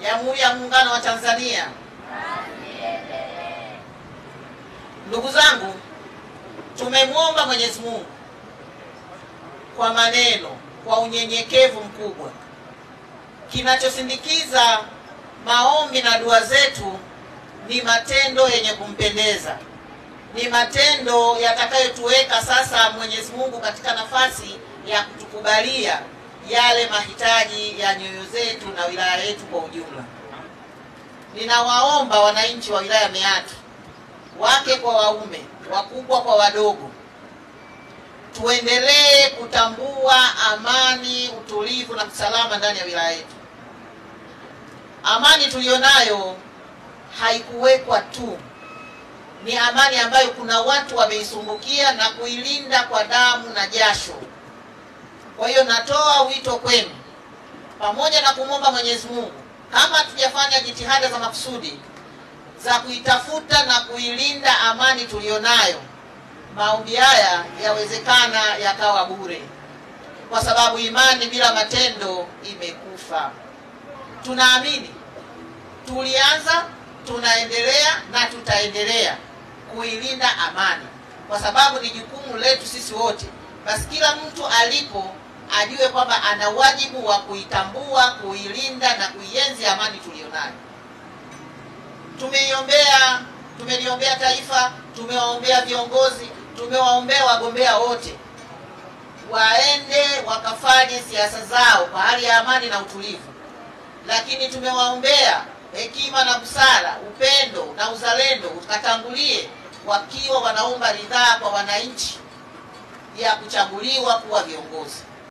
Jamhuri ya Muungano wa Tanzania. Ndugu zangu, tumemwomba Mwenyezi Mungu kwa maneno, kwa unyenyekevu mkubwa. Kinachosindikiza maombi na dua zetu ni matendo yenye kumpendeza, ni matendo yatakayotuweka sasa Mwenyezi Mungu katika nafasi ya kutukubalia yale mahitaji ya nyoyo zetu na wilaya yetu kwa ujumla. Ninawaomba wananchi wa wilaya Meatu, wake kwa waume, wakubwa kwa wadogo, tuendelee kutambua amani, utulivu na usalama ndani ya wilaya yetu. Amani tulionayo haikuwekwa tu, ni amani ambayo kuna watu wameisumbukia na kuilinda kwa damu na jasho. Kwa hiyo natoa wito kwenu, pamoja na kumwomba Mwenyezi Mungu, kama hatujafanya jitihada za makusudi za kuitafuta na kuilinda amani tulionayo, maombi haya yawezekana yakawa bure, kwa sababu imani bila matendo imekufa. Tunaamini, tulianza, tunaendelea na tutaendelea kuilinda amani, kwa sababu ni jukumu letu sisi wote. Basi kila mtu alipo ajue kwamba ana wajibu wa kuitambua, kuilinda na kuienzi amani tulionayo. Tumeliombea taifa, tumewaombea viongozi, tumewaombea wagombea wote waende wakafanye siasa zao kwa hali ya amani na utulivu, lakini tumewaombea hekima na busara, upendo na uzalendo ukatangulie, wakiwa wanaomba ridhaa kwa wananchi ya kuchaguliwa kuwa viongozi.